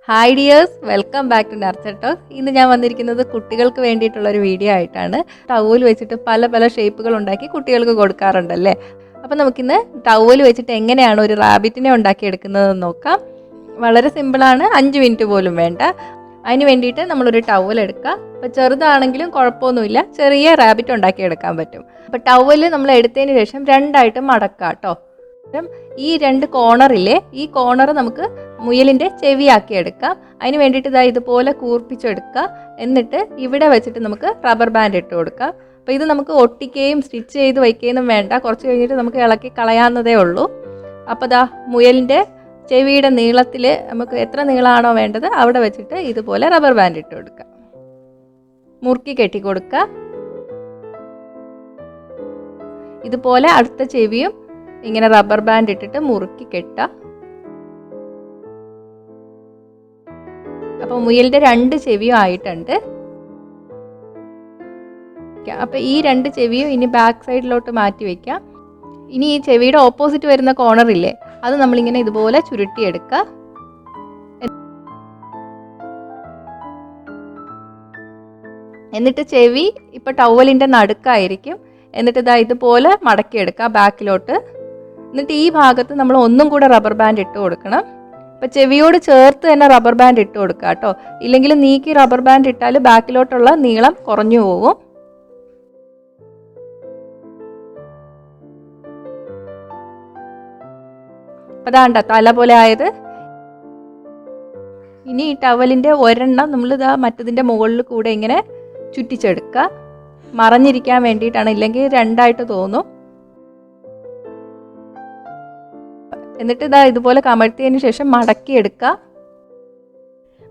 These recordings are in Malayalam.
Hi dears, welcome back to nurture talk. ഇന്ന് ഞാൻ വന്നിരിക്കുന്നത് കുട്ടികൾക്ക് വേണ്ടിയിട്ടുള്ളൊരു വീഡിയോ ആയിട്ടാണ്. ടവൽ വെച്ചിട്ട് പല പല ഷേപ്പുകൾ ഉണ്ടാക്കി കുട്ടികൾക്ക് കൊടുക്കാറുണ്ടല്ലേ. അപ്പം നമുക്കിന്ന് ടവൽ വെച്ചിട്ട് എങ്ങനെയാണ് ഒരു റാബിറ്റിനെ ഉണ്ടാക്കിയെടുക്കുന്നതെന്ന് നോക്കാം. വളരെ സിമ്പിളാണ്, 5 മിനിറ്റ് പോലും വേണ്ട. അതിന് വേണ്ടിയിട്ട് നമ്മളൊരു ടവൽ എടുക്കുക. അപ്പോൾ ചെറുതാണെങ്കിലും കുഴപ്പമൊന്നുമില്ല, ചെറിയ റാബിറ്റ് ഉണ്ടാക്കിയെടുക്കാൻ പറ്റും. അപ്പോൾ ടവൽ നമ്മൾ എടുത്തതിന് ശേഷം രണ്ടായിട്ട് മടക്കുക കേട്ടോ. ഈ 2 കോർണറില്ലേ, ഈ കോർണർ നമുക്ക് മുയലിൻ്റെ ചെവിയാക്കി എടുക്കാം. അതിന് വേണ്ടിയിട്ട് ഇതുപോലെ കൂർപ്പിച്ചെടുക്കുക. എന്നിട്ട് ഇവിടെ വെച്ചിട്ട് നമുക്ക് റബ്ബർ ബാൻഡ് ഇട്ട് കൊടുക്കാം. അപ്പോൾ ഇത് നമുക്ക് ഒട്ടിക്കുകയും സ്റ്റിച്ച് ചെയ്ത് വയ്ക്കുകയും വേണ്ട, കുറച്ച് കഴിഞ്ഞിട്ട് നമുക്ക് ഇളക്കി കളയാവുന്നതേ ഉള്ളൂ. അപ്പോൾ മുയലിൻ്റെ ചെവിയുടെ നീളത്തിൽ നമുക്ക് എത്ര നീളമാണോ വേണ്ടത് അവിടെ വെച്ചിട്ട് ഇതുപോലെ റബ്ബർ ബാൻഡ് ഇട്ട് കൊടുക്കുക. മുറുക്കി കെട്ടി കൊടുക്കുക. ഇതുപോലെ അടുത്ത ചെവിയും ഇങ്ങനെ റബ്ബർ ബാൻഡ് ഇട്ടിട്ട് മുറുക്കി കെട്ടുക. അപ്പോൾ മുയലിൻ്റെ 2 ചെവിയും ആയിട്ടുണ്ട്. അപ്പോൾ ഈ 2 ചെവിയും ഇനി ബാക്ക് സൈഡിലോട്ട് മാറ്റി വയ്ക്കാം. ഇനി ഈ ചെവിയുടെ ഓപ്പോസിറ്റ് വരുന്ന കോർണറില്ലേ, അത് നമ്മളിങ്ങനെ ഇതുപോലെ ചുരുട്ടിയെടുക്കുക. എന്നിട്ട് ചെവി ഇപ്പോൾ ടവലിൻ്റെ നടുക്കായിരിക്കും. എന്നിട്ട് ഇതുപോലെ മടക്കിയെടുക്കുക ബാക്കിലോട്ട്. എന്നിട്ട് ഈ ഭാഗത്ത് നമ്മൾ ഒന്നും കൂടെ റബ്ബർ ബാൻഡ് ഇട്ട് കൊടുക്കണം. അപ്പോൾ ചെവിയോട് ചേർത്ത് തന്നെ റബ്ബർ ബാൻഡ് ഇട്ട് കൊടുക്കുക കേട്ടോ. ഇല്ലെങ്കിൽ നീക്കി റബ്ബർ ബാൻഡ് ഇട്ടാൽ ബാക്കിലോട്ടുള്ള നീളം കുറഞ്ഞു പോകും. അപ്പോൾ അതാണ്ട തല പോലെ ആയത്. ഇനി ഈ ടവലിൻ്റെ ഒരെണ്ണം നമ്മൾ മറ്റതിൻ്റെ മുകളിൽ കൂടെ ഇങ്ങനെ ചുറ്റിച്ചെടുക്കുക. മറഞ്ഞിരിക്കാൻ വേണ്ടിയിട്ടാണ്, ഇല്ലെങ്കിൽ 2ആയിട്ട് തോന്നും. എന്നിട്ട് ഇതുപോലെ കമഴ്ത്തിയതിന് ശേഷം മടക്കിയെടുക്കുക.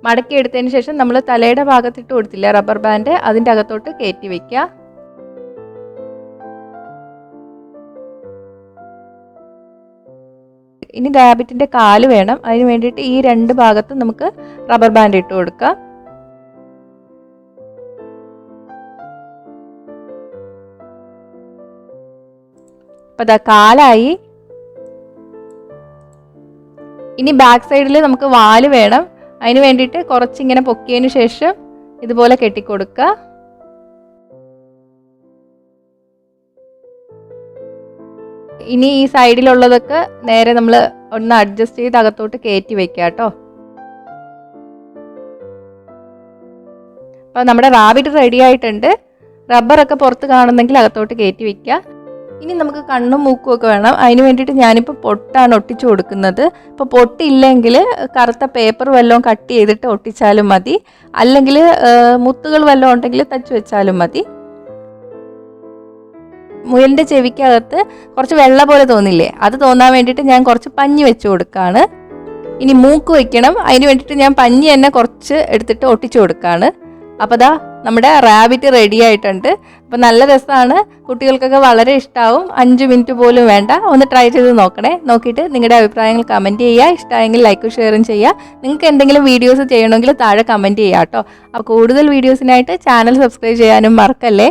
മടക്കിയെടുത്തതിന് ശേഷം നമ്മൾ തലയുടെ ഭാഗത്തിട്ട് കൊടുത്തില്ല റബ്ബർ ബാൻഡ്, അതിൻ്റെ അകത്തോട്ട് കയറ്റി വയ്ക്കുക. ഇനി റാബിറ്റിൻ്റെ കാല് വേണം. അതിന് വേണ്ടിയിട്ട് ഈ 2 ഭാഗത്തും നമുക്ക് റബ്ബർ ബാൻഡ് ഇട്ട് കൊടുക്കുക. അപ്പോൾ കാലായി. ഇനി ബാക്ക് സൈഡിൽ നമുക്ക് വാല് വേണം. അതിന് വേണ്ടിയിട്ട് കുറച്ചിങ്ങനെ പൊക്കിയതിന് ശേഷം ഇതുപോലെ കെട്ടിക്കൊടുക്കുക. ഇനി ഈ സൈഡിലുള്ളതൊക്കെ നേരെ നമ്മൾ ഒന്ന് അഡ്ജസ്റ്റ് ചെയ്ത് അകത്തോട്ട് കയറ്റി വെക്കുക കേട്ടോ. അപ്പോൾ നമ്മുടെ റാബിറ്റ് റെഡി ആയിട്ടുണ്ട്. റബ്ബറൊക്കെ പുറത്ത് കാണുന്നെങ്കിൽ അകത്തോട്ട് കയറ്റി വെക്കുക. ഇനി നമുക്ക് കണ്ണും മൂക്കും ഒക്കെ വേണം. അതിന് വേണ്ടിയിട്ട് ഞാനിപ്പോൾ പൊട്ടാണ് ഒട്ടിച്ചു കൊടുക്കുന്നത്. ഇപ്പോൾ പൊട്ടില്ലെങ്കിൽ കറുത്ത പേപ്പർ വല്ലതും കട്ട് ചെയ്തിട്ട് ഒട്ടിച്ചാലും മതി, അല്ലെങ്കിൽ മുത്തുകൾ വല്ലതും ഉണ്ടെങ്കിൽ തച്ച് വെച്ചാലും മതി. മുയലിൻ്റെ ചെവിക്കകത്ത് കുറച്ച് വെള്ള പോലെ തോന്നില്ലേ, അത് തോന്നാൻ വേണ്ടിയിട്ട് ഞാൻ കുറച്ച് പഞ്ഞി വെച്ച് കൊടുക്കുകയാണ്. ഇനി മൂക്ക് വയ്ക്കണം. അതിന് വേണ്ടിയിട്ട് ഞാൻ പഞ്ഞി തന്നെ കുറച്ച് എടുത്തിട്ട് ഒട്ടിച്ചു കൊടുക്കുകയാണ്. അപ്പോൾ നമ്മുടെ റാബിറ്റ് റെഡി ആയിട്ടുണ്ട്. അപ്പോൾ നല്ല രസമാണ്, കുട്ടികൾക്കൊക്കെ വളരെ ഇഷ്ടമാവും. 5 മിനിറ്റ് പോലും വേണ്ട. ഒന്ന് ട്രൈ ചെയ്ത് നോക്കണേ. നോക്കിയിട്ട് നിങ്ങളുടെ അഭിപ്രായങ്ങൾ കമൻറ്റ് ചെയ്യുക. ഇഷ്ടമായെങ്കിൽ ലൈക്കും ഷെയറും ചെയ്യുക. നിങ്ങൾക്ക് എന്തെങ്കിലും വീഡിയോസ് ചെയ്യണമെങ്കിൽ താഴെ കമൻറ്റ് ചെയ്യുക കേട്ടോ. അപ്പോൾ കൂടുതൽ വീഡിയോസിനായിട്ട് ചാനൽ സബ്സ്ക്രൈബ് ചെയ്യാനും മറക്കല്ലേ.